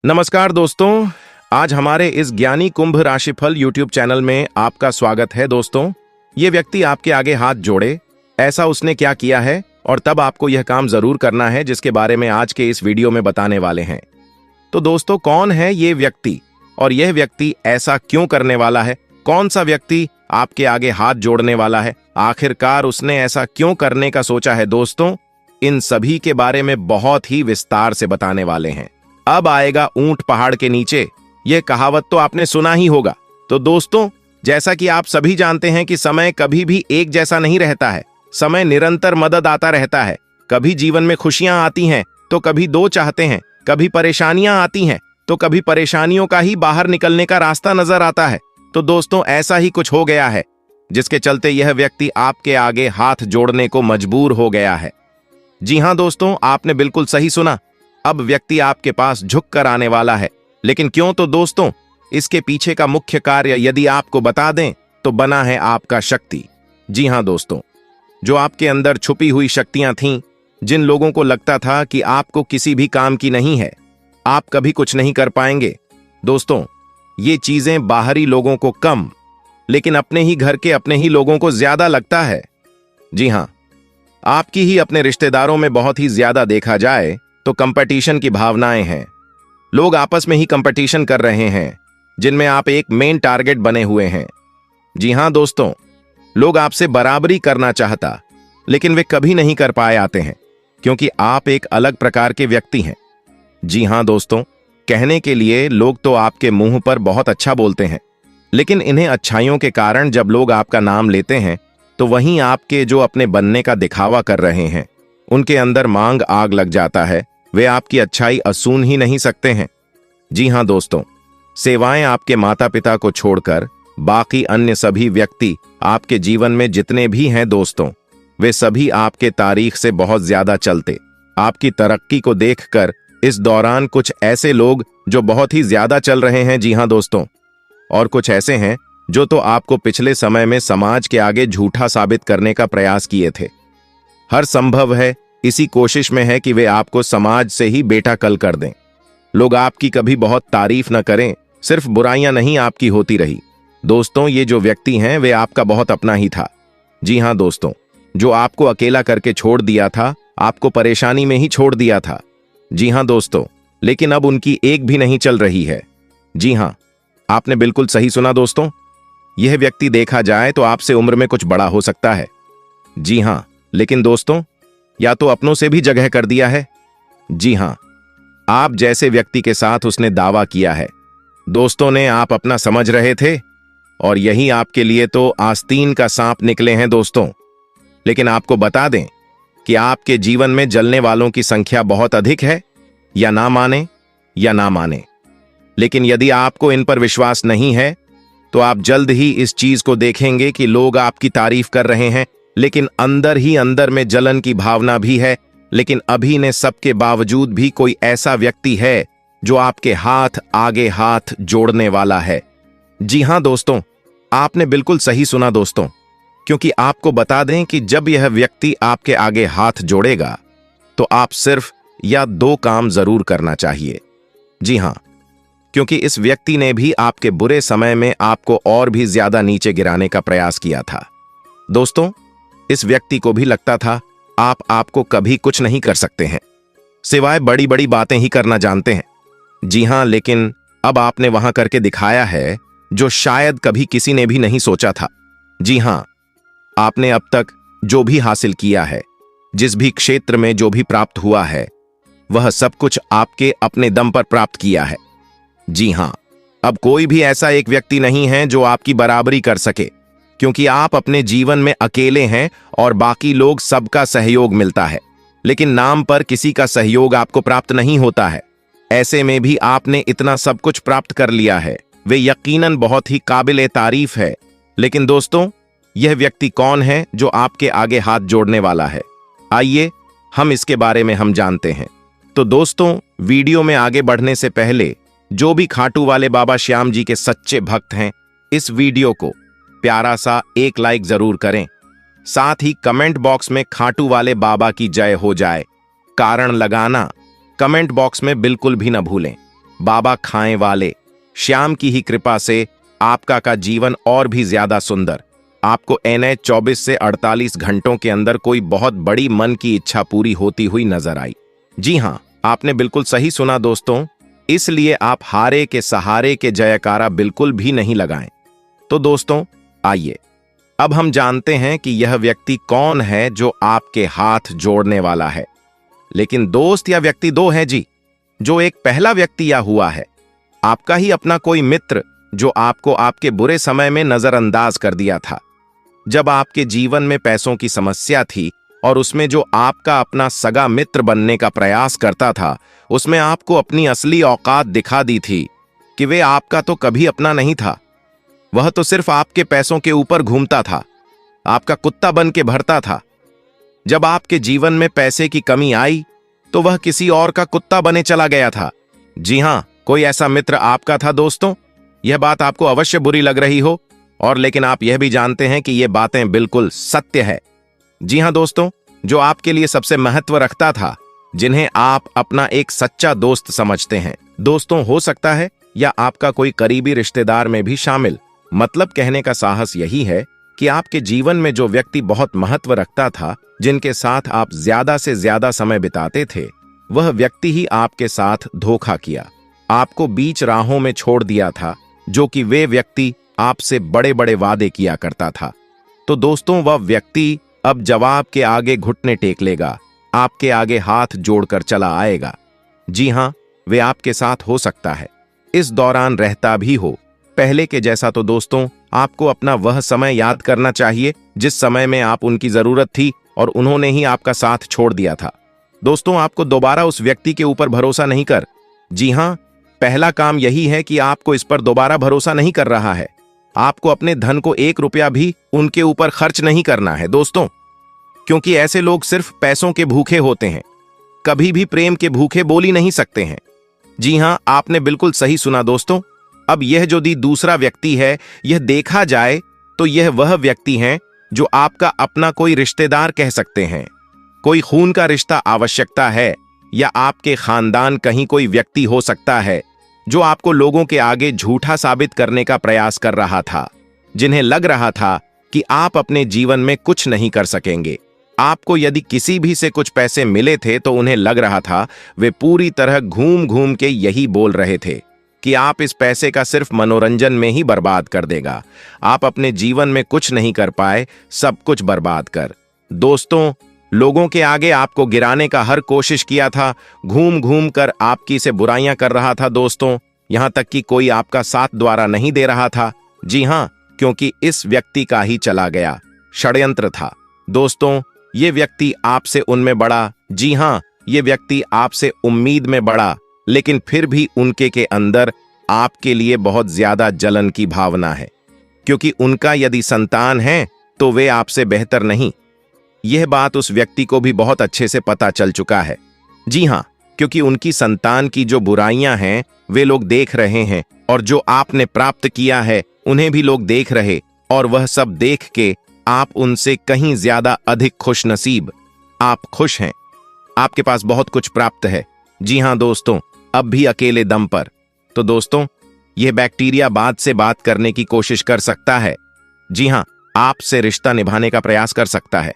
नमस्कार दोस्तों, आज हमारे इस ज्ञानी कुंभ राशिफल यूट्यूब चैनल में आपका स्वागत है। दोस्तों, ये व्यक्ति आपके आगे हाथ जोड़े, ऐसा उसने क्या किया है और तब आपको यह काम जरूर करना है जिसके बारे में आज के इस वीडियो में बताने वाले हैं। तो दोस्तों, कौन है ये व्यक्ति और यह व्यक्ति ऐसा क्यों करने वाला है? कौन सा व्यक्ति आपके आगे हाथ जोड़ने वाला है? आखिरकार उसने ऐसा क्यों करने का सोचा है? दोस्तों, इन सभी के बारे में बहुत ही विस्तार से बताने वाले हैं। अब आएगा ऊंट पहाड़ के नीचे, यह कहावत तो आपने सुना ही होगा। तो दोस्तों, जैसा कि आप सभी जानते हैं कि समय कभी भी एक जैसा नहीं रहता है। समय निरंतर मदद आता रहता है। कभी जीवन में खुशियां आती हैं तो कभी दो चाहते हैं, कभी परेशानियां आती हैं तो कभी परेशानियों का ही बाहर निकलने का रास्ता नजर आता है। तो दोस्तों, ऐसा ही कुछ हो गया है जिसके चलते यह व्यक्ति आपके आगे हाथ जोड़ने को मजबूर हो गया है। जी हां दोस्तों, आपने बिल्कुल सही सुना। अब व्यक्ति आपके पास झुक कर आने वाला है। लेकिन क्यों? तो दोस्तों, इसके पीछे का मुख्य कार्य यदि आपको बता दें तो बना है आपका शक्ति। जी हां दोस्तों, जो आपके अंदर छुपी हुई शक्तियां थीं, जिन लोगों को लगता था कि आपको किसी भी काम की नहीं है, आप कभी कुछ नहीं कर पाएंगे। दोस्तों, ये चीजें बाहरी लोगों को कम, लेकिन अपने ही घर के अपने ही लोगों को ज्यादा लगता है। जी हां, आपकी ही अपने रिश्तेदारों में बहुत ही ज्यादा देखा जाए तो कंपटीशन की भावनाएं हैं। लोग आपस में ही कंपटीशन कर रहे हैं, जिनमें आप एक मेन टारगेट बने हुए हैं। जी हां दोस्तों, लोग आपसे बराबरी करना चाहता, लेकिन वे कभी नहीं कर पाए आते हैं, क्योंकि आप एक अलग प्रकार के व्यक्ति हैं। जी हां दोस्तों, कहने के लिए लोग तो आपके मुंह पर बहुत अच्छा बोलते हैं, लेकिन इन्हें अच्छाइयों के कारण जब लोग आपका नाम लेते हैं तो वहीं आपके जो अपने बनने का दिखावा कर रहे हैं, उनके अंदर मांग आग लग जाता है। वे आपकी अच्छाई असून ही नहीं सकते हैं। जी हां दोस्तों, सेवाएं आपके माता पिता को छोड़कर बाकी अन्य सभी व्यक्ति आपके जीवन में जितने भी हैं दोस्तों, वे सभी आपके तारीख से बहुत ज्यादा चलते। आपकी तरक्की को देखकर इस दौरान कुछ ऐसे लोग जो बहुत ही ज्यादा चल रहे हैं। जी हां दोस्तों, और कुछ ऐसे हैं जो तो आपको पिछले समय में समाज के आगे झूठा साबित करने का प्रयास किए थे। हर संभव है इसी कोशिश में है कि वे आपको समाज से ही बेटा कल कर दें। लोग आपकी कभी बहुत तारीफ न करें, सिर्फ बुराइयां नहीं आपकी होती रही। दोस्तों, ये जो व्यक्ति हैं वे आपका बहुत अपना ही था। जी हां दोस्तों, जो आपको अकेला करके छोड़ दिया था, आपको परेशानी में ही छोड़ दिया था। जी हां दोस्तों, लेकिन अब उनकी एक भी नहीं चल रही है। जी हां, आपने बिल्कुल सही सुना दोस्तों। यह व्यक्ति देखा जाए तो आपसे उम्र में कुछ बड़ा हो सकता है। जी हां, लेकिन दोस्तों, या तो अपनों से भी जगह कर दिया है। जी हां, आप जैसे व्यक्ति के साथ उसने दावा किया है। दोस्तों ने आप अपना समझ रहे थे और यही आपके लिए तो आस्तीन का सांप निकले हैं दोस्तों। लेकिन आपको बता दें कि आपके जीवन में जलने वालों की संख्या बहुत अधिक है। या ना माने या ना माने, लेकिन यदि आपको इन पर विश्वास नहीं है तो आप जल्द ही इस चीज को देखेंगे कि लोग आपकी तारीफ कर रहे हैं, लेकिन अंदर ही अंदर में जलन की भावना भी है। लेकिन अभी ने सबके बावजूद भी कोई ऐसा व्यक्ति है जो आपके हाथ आगे हाथ जोड़ने वाला है। जी हां दोस्तों, आपने बिल्कुल सही सुना दोस्तों, क्योंकि आपको बता दें कि जब यह व्यक्ति आपके आगे हाथ जोड़ेगा तो आप सिर्फ या दो काम जरूर करना चाहिए। जी हां, क्योंकि इस व्यक्ति ने भी आपके बुरे समय में आपको और भी ज्यादा नीचे गिराने का प्रयास किया था। दोस्तों, इस व्यक्ति को भी लगता था आप आपको कभी कुछ नहीं कर सकते हैं, सिवाय बड़ी बड़ी बातें ही करना जानते हैं। जी हां, लेकिन अब आपने वहां करके दिखाया है जो शायद कभी किसी ने भी नहीं सोचा था। जी हां, आपने अब तक जो भी हासिल किया है, जिस भी क्षेत्र में जो भी प्राप्त हुआ है, वह सब कुछ आपके अपने दम पर प्राप्त किया है। जी हां, अब कोई भी ऐसा एक व्यक्ति नहीं है जो आपकी बराबरी कर सके, क्योंकि आप अपने जीवन में अकेले हैं और बाकी लोग सबका सहयोग मिलता है, लेकिन नाम पर किसी का सहयोग आपको प्राप्त नहीं होता है। ऐसे में भी आपने इतना सब कुछ प्राप्त कर लिया है, वे यकीनन बहुत ही काबिल तारीफ है। लेकिन दोस्तों, यह व्यक्ति कौन है जो आपके आगे हाथ जोड़ने वाला है? आइए हम इसके बारे में हम जानते हैं। तो दोस्तों, वीडियो में आगे बढ़ने से पहले जो भी खाटू वाले बाबा श्याम जी के सच्चे भक्त हैं, इस वीडियो को प्यारा सा एक लाइक जरूर करें। साथ ही कमेंट बॉक्स में खाटू वाले बाबा की जय हो जाए कारण लगाना कमेंट बॉक्स में बिल्कुल भी न भूलें। बाबा खाएं वाले श्याम की ही कृपा से आपका का जीवन और भी ज्यादा सुंदर। आपको एनए 24 से 48 घंटों के अंदर कोई बहुत बड़ी मन की इच्छा पूरी होती हुई नजर आई। जी हां, आपने बिल्कुल सही सुना दोस्तों, इसलिए आप हारे के सहारे के जयकारा बिल्कुल भी नहीं लगाएं। तो दोस्तों आइए अब हम जानते हैं कि यह व्यक्ति कौन है जो आपके हाथ जोड़ने वाला है। लेकिन दोस्त या व्यक्ति दो हैं जी। जो एक पहला व्यक्ति या हुआ है आपका ही अपना कोई मित्र जो आपको आपके बुरे समय में नजरअंदाज कर दिया था। जब आपके जीवन में पैसों की समस्या थी और उसमें जो आपका अपना सगा मित्र बनने का प्रयास करता था, उसमें आपको अपनी असली औकात दिखा दी थी कि वे आपका तो कभी अपना नहीं था। वह तो सिर्फ आपके पैसों के ऊपर घूमता था, आपका कुत्ता बन के भरता था। जब आपके जीवन में पैसे की कमी आई तो वह किसी और का कुत्ता बने चला गया था। जी हां, कोई ऐसा मित्र आपका था दोस्तों। यह बात आपको अवश्य बुरी लग रही हो, और लेकिन आप यह भी जानते हैं कि ये बातें बिल्कुल सत्य है। जी हां दोस्तों, जो आपके लिए सबसे महत्व रखता था, जिन्हें आप अपना एक सच्चा दोस्त समझते हैं। दोस्तों हो सकता है या आपका कोई करीबी रिश्तेदार में भी शामिल। मतलब कहने का साहस यही है कि आपके जीवन में जो व्यक्ति बहुत महत्व रखता था, जिनके साथ आप ज्यादा से ज्यादा समय बिताते थे, वह व्यक्ति ही आपके साथ धोखा किया, आपको बीच राहों में छोड़ दिया था, जो कि वे व्यक्ति आपसे बड़े बड़े वादे किया करता था। तो दोस्तों वह व्यक्ति अब जवाब के आगे घुटने टेक लेगा, आपके आगे हाथ जोड़कर चला आएगा। जी हां, वे आपके साथ हो सकता है इस दौरान रहता भी हो। पहले के जैसा तो दोस्तों आपको अपना वह समय याद करना चाहिए जिस समय में आप उनकी जरूरत थी और उन्होंने ही आपका साथ छोड़ दिया था। दोस्तों आपको दोबारा उस व्यक्ति के ऊपर भरोसा नहीं कर। जी हां, पहला काम यही है कि आपको इस पर दोबारा भरोसा नहीं कर रहा है। आपको अपने धन को 1 रुपया भी उनके ऊपर खर्च नहीं करना है दोस्तों, क्योंकि ऐसे लोग सिर्फ पैसों के भूखे होते हैं, कभी भी प्रेम के भूखे बोल ही नहीं सकते हैं। जी हां, आपने बिल्कुल सही सुना दोस्तों। अब यह जो दूसरा व्यक्ति है, यह देखा जाए तो यह वह व्यक्ति है जो आपका अपना कोई रिश्तेदार कह सकते हैं। कोई खून का रिश्ता आवश्यकता है, या आपके खानदान कहीं कोई व्यक्ति हो सकता है जो आपको लोगों के आगे झूठा साबित करने का प्रयास कर रहा था, जिन्हें लग रहा था कि आप अपने जीवन में कुछ नहीं कर सकेंगे। आपको यदि किसी भी से कुछ पैसे मिले थे तो उन्हें लग रहा था वे पूरी तरह घूम घूम के यही बोल रहे थे कि आप इस पैसे का सिर्फ मनोरंजन में ही बर्बाद कर देगा। आप अपने जीवन में कुछ नहीं कर पाए, सब कुछ बर्बाद कर। दोस्तों लोगों के आगे आपको गिराने का हर कोशिश किया था, घूम घूम कर आपकी से बुराइयां कर रहा था दोस्तों, यहां तक कि कोई आपका साथ द्वारा नहीं दे रहा था। जी हां, क्योंकि इस व्यक्ति का ही चला गया षड्यंत्र था। दोस्तों ये व्यक्ति आपसे उनमें बड़ा, जी हां, ये व्यक्ति आपसे उम्मीद में बड़ा, लेकिन फिर भी उनके के अंदर आपके लिए बहुत ज्यादा जलन की भावना है, क्योंकि उनका यदि संतान है तो वे आपसे बेहतर नहीं। यह बात उस व्यक्ति को भी बहुत अच्छे से पता चल चुका है। जी हां, क्योंकि उनकी संतान की जो बुराइयां हैं वे लोग देख रहे हैं, और जो आपने प्राप्त किया है उन्हें भी लोग देख रहे, और वह सब देख के आप उनसे कहीं ज्यादा अधिक खुश नसीब। आप खुश हैं, आपके पास बहुत कुछ प्राप्त है। जी हां दोस्तों, अब भी अकेले दम पर। तो दोस्तों यह बैक्टीरिया बात से बात करने की कोशिश कर सकता है। जी हां, आपसे रिश्ता निभाने का प्रयास कर सकता है।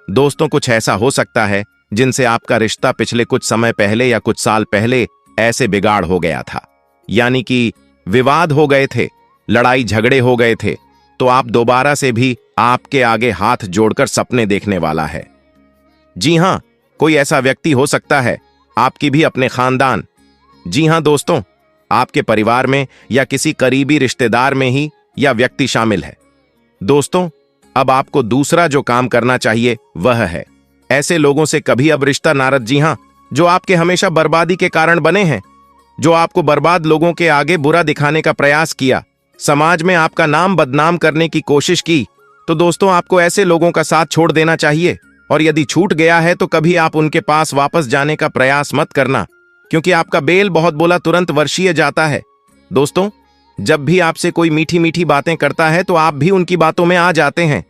दोस्तों कुछ ऐसा हो सकता है जिनसे आपका रिश्ता पिछले कुछ समय पहले या कुछ साल पहले ऐसे बिगाड़ हो गया था, यानी कि विवाद हो गए थे, लड़ाई झगड़े हो गए थे, तो आप दोबारा से भी आपके आगे हाथ जोड़कर सपने देखने वाला है। जी हां, कोई ऐसा व्यक्ति हो सकता है, आपकी भी अपने खानदान। जी हां दोस्तों, आपके परिवार में या किसी करीबी रिश्तेदार में ही यह व्यक्ति शामिल है। दोस्तों अब आपको दूसरा जो काम करना चाहिए वह है ऐसे लोगों से कभी अब रिश्ता ना रख। जी हां, जो आपके हमेशा बर्बादी के कारण बने हैं, जो आपको बर्बाद लोगों के आगे बुरा दिखाने का प्रयास किया, समाज में आपका नाम बदनाम करने की कोशिश की, तो दोस्तों आपको ऐसे लोगों का साथ छोड़ देना चाहिए। और यदि छूट गया है तो कभी आप उनके पास वापस जाने का प्रयास मत करना, क्योंकि आपका बेल बहुत बोला तुरंत वर्षीय जाता है। दोस्तों जब भी आपसे कोई मीठी मीठी बातें करता है तो आप भी उनकी बातों में आ जाते हैं,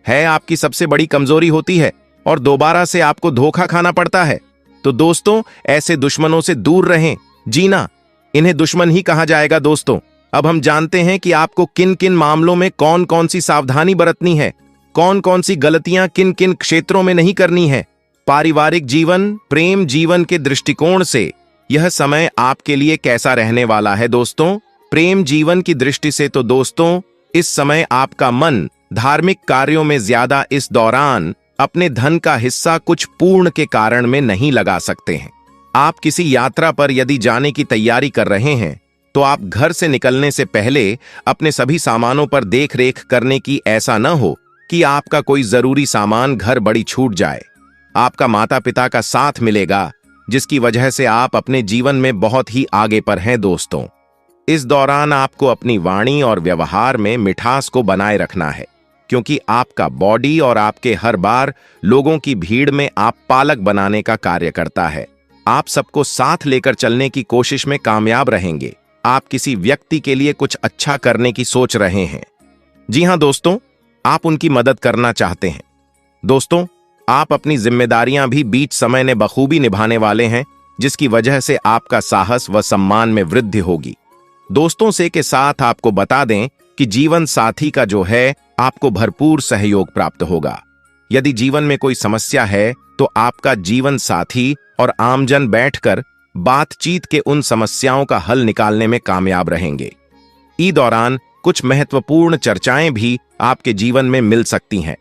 है आपकी सबसे बड़ी कमजोरी होती है, और दोबारा से आपको धोखा खाना पड़ता है। तो दोस्तों ऐसे दुश्मनों से दूर रहें। जीना इन्हें दुश्मन ही कहा जाएगा। दोस्तों, अब हम जानते हैं कि आपको किन किन मामलों में कौन कौन सी सावधानी बरतनी है, कौन कौन सी गलतियां किन किन क्षेत्रों में नहीं करनी है। पारिवारिक जीवन, प्रेम जीवन के दृष्टिकोण से यह समय आपके लिए कैसा रहने वाला है। दोस्तों, प्रेम जीवन की दृष्टि से तो दोस्तों, इस समय आपका मन धार्मिक कार्यों में ज्यादा इस दौरान अपने धन का हिस्सा कुछ पूर्ण के कारण में नहीं लगा सकते हैं। आप किसी यात्रा पर यदि जाने की तैयारी कर रहे हैं तो आप घर से निकलने से पहले अपने सभी सामानों पर देख रेख करने की, ऐसा न हो कि आपका कोई जरूरी सामान घर बड़ी छूट जाए। आपका माता पिता का साथ मिलेगा, जिसकी वजह से आप अपने जीवन में बहुत ही आगे पर हैं। दोस्तों, इस दौरान आपको अपनी वाणी और व्यवहार में मिठास को बनाए रखना है, क्योंकि आपका बॉडी और आपके हर बार लोगों की भीड़ में आप पालक बनाने का कार्य करता है। आप सबको साथ लेकर चलने की कोशिश में कामयाब रहेंगे। आप किसी व्यक्ति के लिए कुछ अच्छा करने की सोच रहे हैं। जी हां दोस्तों, आप उनकी मदद करना चाहते हैं। दोस्तों, आप अपनी जिम्मेदारियां भी बीच समय में बखूबी निभाने वाले हैं, जिसकी वजह से आपका साहस व सम्मान में वृद्धि होगी। दोस्तों से के साथ आपको बता दें कि जीवन साथी का जो है आपको भरपूर सहयोग प्राप्त होगा। यदि जीवन में कोई समस्या है तो आपका जीवन साथी और आमजन बैठकर बातचीत के उन समस्याओं का हल निकालने में कामयाब रहेंगे। इस दौरान कुछ महत्वपूर्ण चर्चाएं भी आपके जीवन में मिल सकती हैं।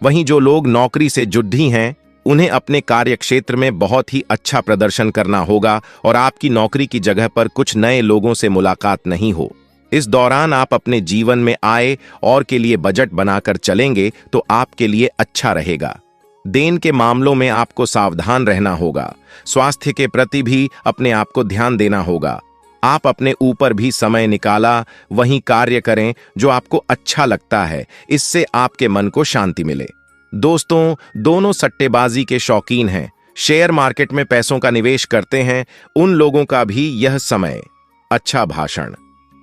वहीं जो लोग नौकरी से जुड़ी हैं, उन्हें अपने कार्य क्षेत्र में बहुत ही अच्छा प्रदर्शन करना होगा और आपकी नौकरी की जगह पर कुछ नए लोगों से मुलाकात नहीं हो। इस दौरान आप अपने जीवन में आय और के लिए बजट बनाकर चलेंगे तो आपके लिए अच्छा रहेगा। देन के मामलों में आपको सावधान रहना होगा। स्वास्थ्य के प्रति भी अपने आप को ध्यान देना होगा। आप अपने ऊपर भी समय निकाला वहीं कार्य करें जो आपको अच्छा लगता है, इससे आपके मन को शांति मिले। दोस्तों, दोनों सट्टेबाजी के शौकीन हैं, शेयर मार्केट में पैसों का निवेश करते हैं, उन लोगों का भी यह समय अच्छा भाषण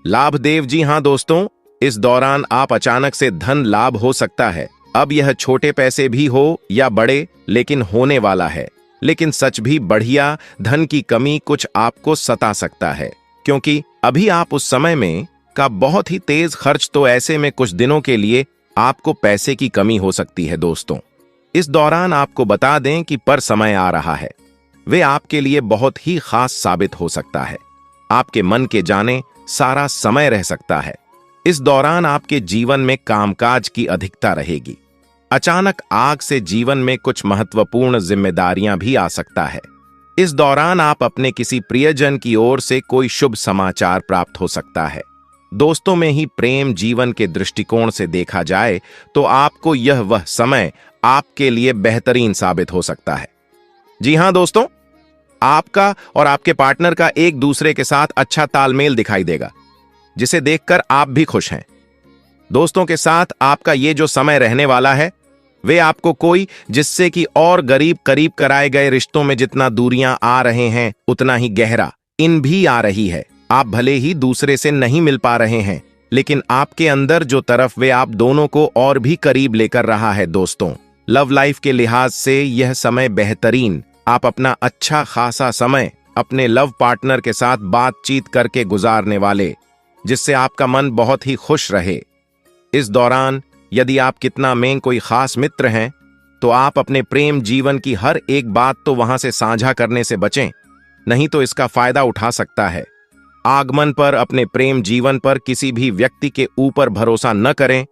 लाभदेव। जी हां दोस्तों, इस दौरान आप अचानक से धन लाभ हो सकता है। अब यह छोटे पैसे भी हो या बड़े, लेकिन होने वाला है। लेकिन सच भी बढ़िया धन की कमी कुछ आपको सता सकता है, क्योंकि अभी आप उस समय में का बहुत ही तेज खर्च, तो ऐसे में कुछ दिनों के लिए आपको पैसे की कमी हो सकती है। दोस्तों, इस दौरान आपको बता दें कि पर समय आ रहा है, वे आपके लिए बहुत ही खास साबित हो सकता है। आपके मन के जाने सारा समय रह सकता है। इस दौरान आपके जीवन में कामकाज की अधिकता रहेगी। अचानक आग से जीवन में कुछ महत्वपूर्ण जिम्मेदारियां भी आ सकता है। इस दौरान आप अपने किसी प्रियजन की ओर से कोई शुभ समाचार प्राप्त हो सकता है। दोस्तों में ही प्रेम जीवन के दृष्टिकोण से देखा जाए तो आपको यह वह समय आपके लिए बेहतरीन साबित हो सकता है। जी हां दोस्तों, आपका और आपके पार्टनर का एक दूसरे के साथ अच्छा तालमेल दिखाई देगा, जिसे देखकर आप भी खुश हैं। दोस्तों के साथ आपका ये जो समय रहने वाला है, वे आपको कोई जिससे कि और करीब कराए गए रिश्तों में जितना दूरियां आ रहे हैं, उतना ही गहरा इन भी आ रही है। आप भले ही दूसरे से नहीं मिल पा रहे हैं, लेकिन आपके अंदर जो तरफ वे आप दोनों को और भी करीब लेकर रहा है। दोस्तों, लव लाइफ के लिहाज से यह समय बेहतरीन। आप अपना अच्छा खासा समय अपने लव पार्टनर के साथ बातचीत करके गुजारने वाले, जिससे आपका मन बहुत ही खुश रहे। इस दौरान यदि आप कितना में कोई खास मित्र हैं, तो आप अपने प्रेम जीवन की हर एक बात तो वहां से साझा करने से बचें, नहीं तो इसका फायदा उठा सकता है। आगमन पर अपने प्रेम जीवन पर किसी भी व्यक्ति के ऊपर भरोसा न करें,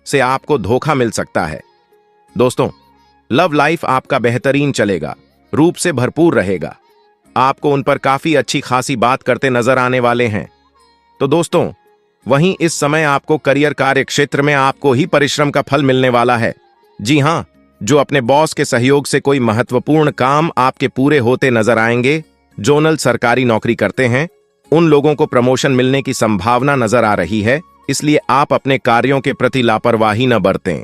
से आपको धोखा मिल सकता है। दोस्तों, लव लाइफ आपका बेहतरीन चलेगा, रूप से भरपूर रहेगा। आपको उन पर काफी अच्छी खासी बात करते नजर आने वाले हैं। तो दोस्तों, वहीं इस समय आपको करियर कार्य क्षेत्र में आपको ही परिश्रम का फल मिलने वाला है। जी हां, जो अपने बॉस के सहयोग से कोई महत्वपूर्ण काम आपके पूरे होते नजर आएंगे। जोनल सरकारी नौकरी करते हैं, उन लोगों को प्रमोशन मिलने की संभावना नजर आ रही है, इसलिए आप अपने कार्यों के प्रति लापरवाही न बरतें।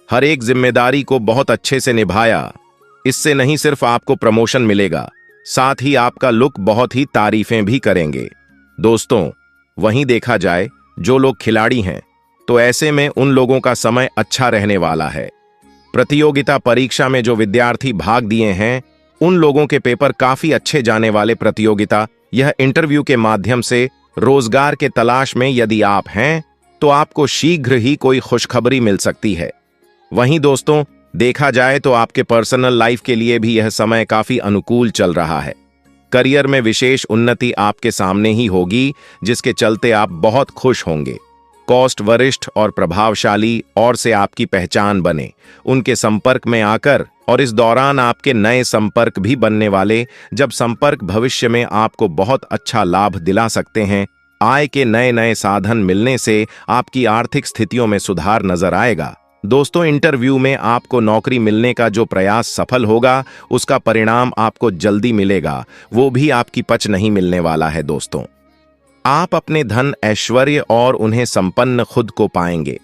हर एक जिम्मेदारी को बहुत अच्छे से निभाया, इससे नहीं सिर्फ आपको प्रमोशन मिलेगा, साथ ही आपका लुक बहुत ही तारीफें भी करेंगे। दोस्तों, वहीं देखा जाए जो लोग खिलाड़ी हैं, तो ऐसे में उन लोगों का समय अच्छा रहने वाला है। प्रतियोगिता परीक्षा में जो विद्यार्थी भाग दिए हैं, उन लोगों के पेपर काफी अच्छे जाने वाले। प्रतियोगिता यह इंटरव्यू के माध्यम से रोजगार के तलाश में यदि आप हैं तो आपको शीघ्र ही कोई खुशखबरी मिल सकती है। वहीं दोस्तों, देखा जाए तो आपके पर्सनल लाइफ के लिए भी यह समय काफी अनुकूल चल रहा है। करियर में विशेष उन्नति आपके सामने ही होगी, जिसके चलते आप बहुत खुश होंगे। कॉस्ट वरिष्ठ और प्रभावशाली और से आपकी पहचान बने, उनके संपर्क में आकर, और इस दौरान आपके नए संपर्क भी बनने वाले, जब संपर्क भविष्य में आपको बहुत अच्छा लाभ दिला सकते हैं। आय के नए नए साधन मिलने से आपकी आर्थिक स्थितियों में सुधार नजर आएगा। दोस्तों, इंटरव्यू में आपको नौकरी मिलने का जो प्रयास सफल होगा, उसका परिणाम आपको जल्दी मिलेगा, वो भी आपकी पच नहीं मिलने वाला है। दोस्तों, आप अपने धन, ऐश्वर्य और उन्हें संपन्न खुद को पाएंगे।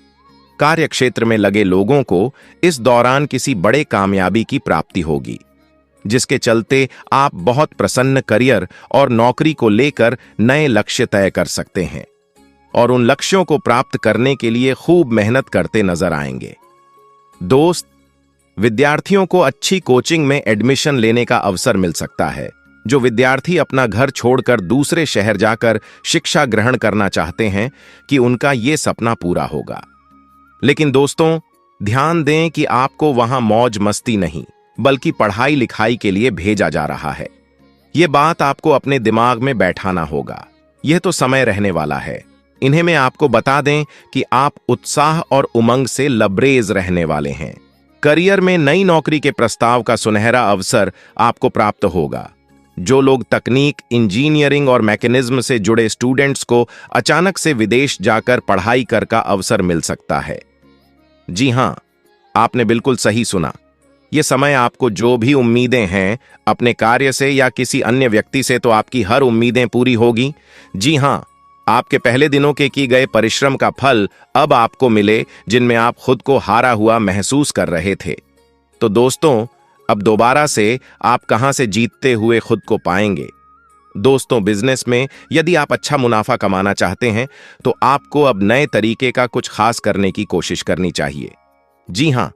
कार्यक्षेत्र में लगे लोगों को इस दौरान किसी बड़े कामयाबी की प्राप्ति होगी, जिसके चलते आप बहुत प्रसन्न करियर और नौकरी को लेकर नए लक्ष्य तय कर सकते हैं और उन लक्ष्यों को प्राप्त करने के लिए खूब मेहनत करते नजर आएंगे। दोस्त, विद्यार्थियों को अच्छी कोचिंग में एडमिशन लेने का अवसर मिल सकता है। जो विद्यार्थी अपना घर छोड़कर दूसरे शहर जाकर शिक्षा ग्रहण करना चाहते हैं कि उनका ये सपना पूरा होगा। लेकिन दोस्तों, ध्यान दें कि आपको वहां मौज मस्ती नहीं, बल्कि पढ़ाई लिखाई के लिए भेजा जा रहा है। ये बात आपको अपने दिमाग में बैठाना होगा। यह तो समय रहने वाला है। इन्हें मैं आपको बता दें कि आप उत्साह और उमंग से लबरेज रहने वाले हैं। करियर में नई नौकरी के प्रस्ताव का सुनहरा अवसर आपको प्राप्त होगा। जो लोग तकनीक, इंजीनियरिंग और मैकेनिज्म से जुड़े स्टूडेंट्स को अचानक से विदेश जाकर पढ़ाई कर का अवसर मिल सकता है। जी हां, आपने बिल्कुल सही सुना। यह समय आपको जो भी उम्मीदें हैं अपने कार्य से या किसी अन्य व्यक्ति से, तो आपकी हर उम्मीदें पूरी होगी। जी हां, आपके पहले दिनों के किए गए परिश्रम का फल अब आपको मिले, जिनमें आप खुद को हारा हुआ महसूस कर रहे थे। तो दोस्तों, अब दोबारा से आप कहां से जीतते हुए खुद को पाएंगे। दोस्तों, बिजनेस में यदि आप अच्छा मुनाफा कमाना चाहते हैं तो आपको अब नए तरीके का कुछ खास करने की कोशिश करनी चाहिए। जी हां,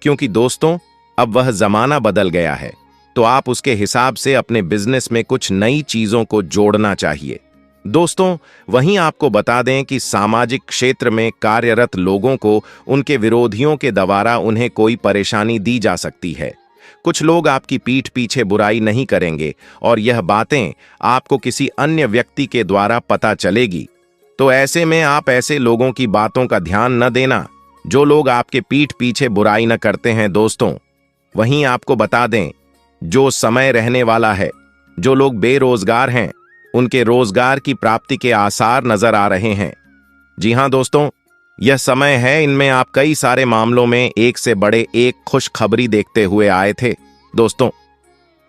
क्योंकि दोस्तों, अब वह जमाना बदल गया है, तो आप उसके हिसाब से अपने बिजनेस में कुछ नई चीजों को जोड़ना चाहिए। दोस्तों, वहीं आपको बता दें कि सामाजिक क्षेत्र में कार्यरत लोगों को उनके विरोधियों के द्वारा उन्हें कोई परेशानी दी जा सकती है। कुछ लोग आपकी पीठ पीछे बुराई नहीं करेंगे और यह बातें आपको किसी अन्य व्यक्ति के द्वारा पता चलेगी। तो ऐसे में आप ऐसे लोगों की बातों का ध्यान न देना जो लोग आपके पीठ पीछे बुराई न करते हैं। दोस्तों, वहीं आपको बता दें, जो समय रहने वाला है, जो लोग बेरोजगार हैं, उनके रोजगार की प्राप्ति के आसार नजर आ रहे हैं। जी हां दोस्तों, यह समय है, इनमें आप कई सारे मामलों में एक से बड़े एक खुशखबरी देखते हुए आए थे। दोस्तों,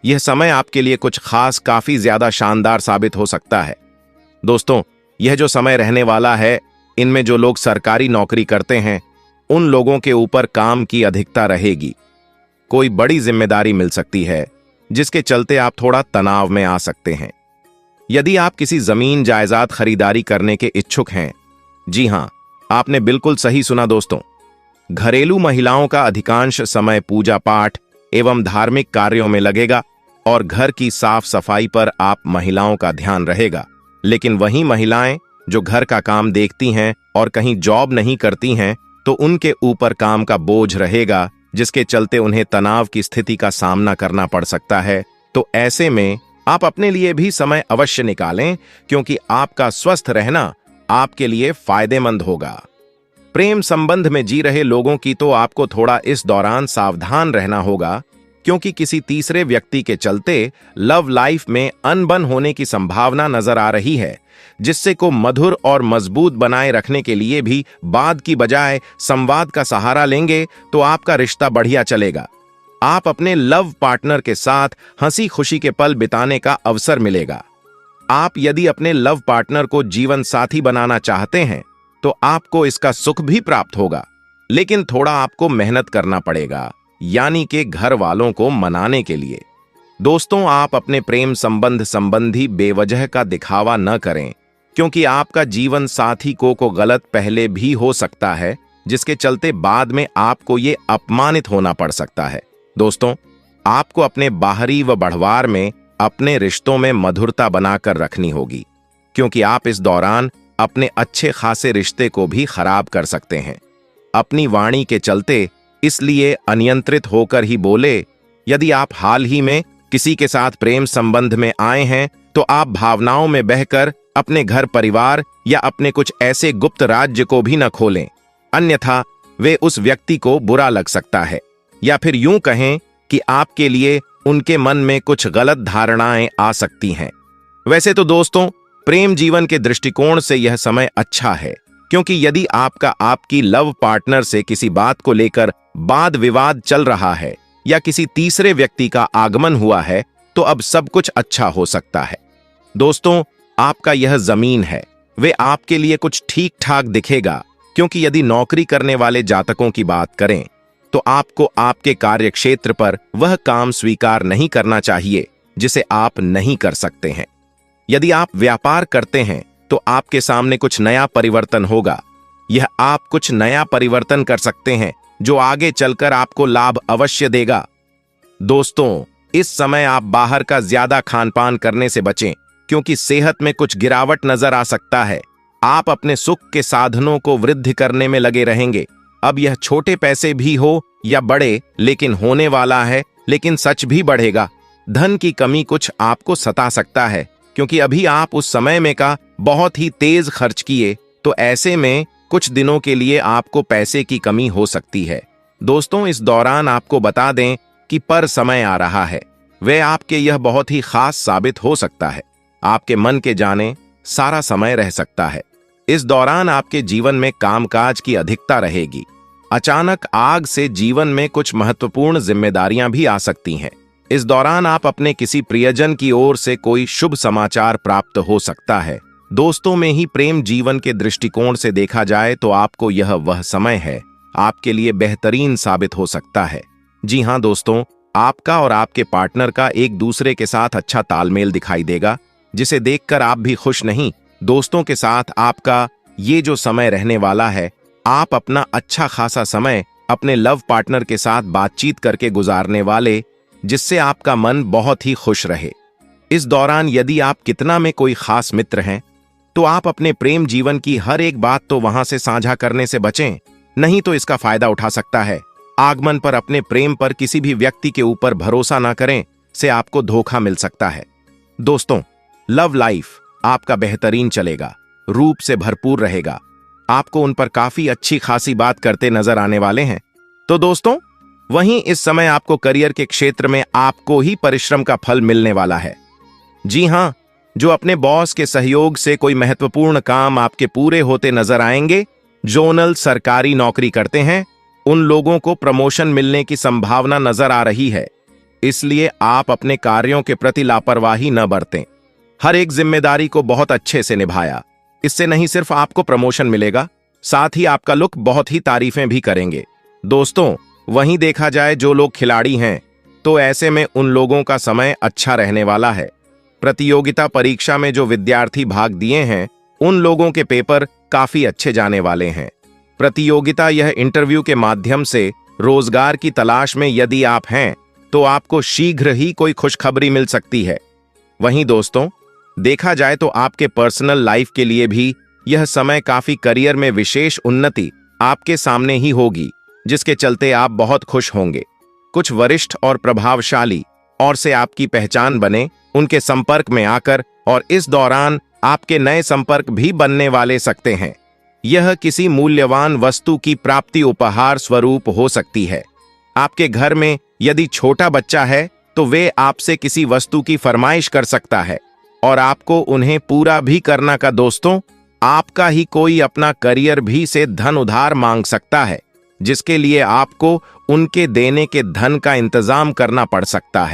यह समय आपके लिए कुछ खास, काफी ज्यादा शानदार साबित हो सकता है। दोस्तों, यह जो समय रहने वाला है, इनमें जो लोग सरकारी नौकरी करते हैं, उन लोगों के ऊपर काम की अधिकता रहेगी। कोई बड़ी जिम्मेदारी मिल सकती है, जिसके चलते आप थोड़ा तनाव में आ सकते हैं। यदि आप किसी जमीन जायदाद खरीदारी करने के इच्छुक हैं, जी हां, आपने बिल्कुल सही सुना दोस्तों, घरेलू महिलाओं का अधिकांश समय पूजा पाठ एवं धार्मिक कार्यों में लगेगा और घर की साफ सफाई पर आप महिलाओं का ध्यान रहेगा। लेकिन वहीं महिलाएं जो घर का काम देखती हैं और कहीं जॉब नहीं करती हैं, तो उनके ऊपर काम का बोझ रहेगा, जिसके चलते उन्हें तनाव की स्थिति का सामना करना पड़ सकता है। तो ऐसे में आप अपने लिए भी समय अवश्य निकालें, क्योंकि आपका स्वस्थ रहना आपके लिए फायदेमंद होगा। प्रेम संबंध में जी रहे लोगों की तो आपको थोड़ा इस दौरान सावधान रहना होगा, क्योंकि किसी तीसरे व्यक्ति के चलते लव लाइफ में अनबन होने की संभावना नजर आ रही है, जिससे को मधुर और मजबूत बनाए रखने के लिए भी वाद की बजाय संवाद का सहारा लेंगे तो आपका रिश्ता बढ़िया चलेगा। आप अपने लव पार्टनर के साथ हंसी खुशी के पल बिताने का अवसर मिलेगा। आप यदि अपने लव पार्टनर को जीवन साथी बनाना चाहते हैं तो आपको इसका सुख भी प्राप्त होगा, लेकिन थोड़ा आपको मेहनत करना पड़ेगा, यानी कि घर वालों को मनाने के लिए। दोस्तों, आप अपने प्रेम संबंध संबंधी बेवजह का दिखावा न करें, क्योंकि आपका जीवन साथी को गलत पहले भी हो सकता है, जिसके चलते बाद में आपको ये अपमानित होना पड़ सकता है। दोस्तों, आपको अपने बाहरी व बढ़वार में अपने रिश्तों में मधुरता बनाकर रखनी होगी, क्योंकि आप इस दौरान अपने अच्छे खासे रिश्ते को भी खराब कर सकते हैं। अपनी वाणी के चलते इसलिए अनियंत्रित होकर ही बोले। यदि आप हाल ही में किसी के साथ प्रेम संबंध में आए हैं तो आप भावनाओं में बहकर अपने घर परिवार या अपने कुछ ऐसे गुप्त राज्य को भी न खोलें, अन्यथा वे उस व्यक्ति को बुरा लग सकता है, या फिर यूं कहें कि आपके लिए उनके मन में कुछ गलत धारणाएं आ सकती हैं। वैसे तो दोस्तों, प्रेम जीवन के दृष्टिकोण से यह समय अच्छा है, क्योंकि यदि आपका आपकी लव पार्टनर से किसी बात को लेकर वाद विवाद चल रहा है या किसी तीसरे व्यक्ति का आगमन हुआ है तो अब सब कुछ अच्छा हो सकता है। दोस्तों, आपका यह जमीन है, वे आपके लिए कुछ ठीक ठाक दिखेगा, क्योंकि यदि नौकरी करने वाले जातकों की बात करें तो आपको आपके कार्यक्षेत्र पर वह काम स्वीकार नहीं करना चाहिए जिसे आप नहीं कर सकते हैं। यदि आप व्यापार करते हैं तो आपके सामने कुछ नया परिवर्तन होगा। यह आप कुछ नया परिवर्तन कर सकते हैं जो आगे चलकर आपको लाभ अवश्य देगा। दोस्तों, इस समय आप बाहर का ज्यादा खान पान करने से बचें, क्योंकि सेहत में कुछ गिरावट नजर आ सकता है। आप अपने सुख के साधनों को वृद्धि करने में लगे रहेंगे। अब यह छोटे पैसे भी हो या बड़े, लेकिन होने वाला है, लेकिन सच भी बढ़ेगा। धन की कमी कुछ आपको सता सकता है, क्योंकि अभी आप उस समय में का बहुत ही तेज खर्च किए, तो ऐसे में कुछ दिनों के लिए आपको पैसे की कमी हो सकती है। दोस्तों, इस दौरान आपको बता दें कि पर समय आ रहा है, वह आपके यह बहुत ही खास साबित हो सकता है। आपके मन के जाने सारा समय रह सकता है। इस दौरान आपके जीवन में कामकाज की अधिकता रहेगी। अचानक आग से जीवन में कुछ महत्वपूर्ण जिम्मेदारियां भी आ सकती हैं। इस दौरान आप अपने किसी प्रियजन की ओर से कोई शुभ समाचार प्राप्त हो सकता है। दोस्तों में ही प्रेम जीवन के दृष्टिकोण से देखा जाए तो आपको यह वह समय है आपके लिए बेहतरीन साबित हो सकता है। जी हां दोस्तों, आपका और आपके पार्टनर का एक दूसरे के साथ अच्छा तालमेल दिखाई देगा, जिसे देखकर आप भी खुश नहीं। दोस्तों के साथ आपका ये जो समय रहने वाला है, आप अपना अच्छा खासा समय अपने लव पार्टनर के साथ बातचीत करके गुजारने वाले, जिससे आपका मन बहुत ही खुश रहे। इस दौरान यदि आप कितना में कोई खास मित्र हैं तो आप अपने प्रेम जीवन की हर एक बात तो वहां से साझा करने से बचें, नहीं तो इसका फायदा उठा सकता है। आगमन पर अपने प्रेम पर किसी भी व्यक्ति के ऊपर भरोसा ना करें, से आपको धोखा मिल सकता है। दोस्तों, लव लाइफ आपका बेहतरीन चलेगा, रूप से भरपूर रहेगा। आपको उन पर काफी अच्छी खासी बात करते नजर आने वाले हैं। तो दोस्तों, वहीं इस समय आपको करियर के क्षेत्र में आपको ही परिश्रम का फल मिलने वाला है। जी हां, जो अपने बॉस के सहयोग से कोई महत्वपूर्ण काम आपके पूरे होते नजर आएंगे, जोनल सरकारी नौकरी करते हैं, उन लोगों को प्रमोशन मिलने की संभावना नजर आ रही है। इसलिए आप अपने कार्यों के प्रति लापरवाही न बरतें। हर एक जिम्मेदारी को बहुत अच्छे से निभाया। इससे नहीं सिर्फ आपको प्रमोशन मिलेगा, साथ ही आपका लुक बहुत ही तारीफें भी करेंगे। दोस्तों, वहीं देखा जाए जो लोग खिलाड़ी हैं, तो ऐसे में उन लोगों का समय अच्छा रहने वाला है। प्रतियोगिता परीक्षा में जो विद्यार्थी भाग दिए हैं, उन लोगों के पेपर काफी अच्छे जाने वाले हैं। प्रतियोगिता यह इंटरव्यू के माध्यम से रोजगार की तलाश में यदि आप हैं तो आपको शीघ्र ही कोई खुशखबरी मिल सकती है। वहीं दोस्तों, देखा जाए तो आपके पर्सनल लाइफ के लिए भी यह समय काफी करियर में विशेष उन्नति आपके सामने ही होगी, जिसके चलते आप बहुत खुश होंगे। कुछ वरिष्ठ और प्रभावशाली और से आपकी पहचान बने, उनके संपर्क में आकर, और इस दौरान आपके नए संपर्क भी बनने वाले सकते हैं। यह किसी मूल्यवान वस्तु की प्राप्ति उपहार स्वरूप हो सकती है। आपके घर में यदि छोटा बच्चा है तो वे आपसे किसी वस्तु की फरमाइश कर सकता है और आपको उन्हें पूरा भी करना का। दोस्तों, आपका ही कोई अपना करियर भी से धन उधार मांग सकता है, जिसके लिए आपको उनके देने के धन का इंतजाम करना पड़ सकता है।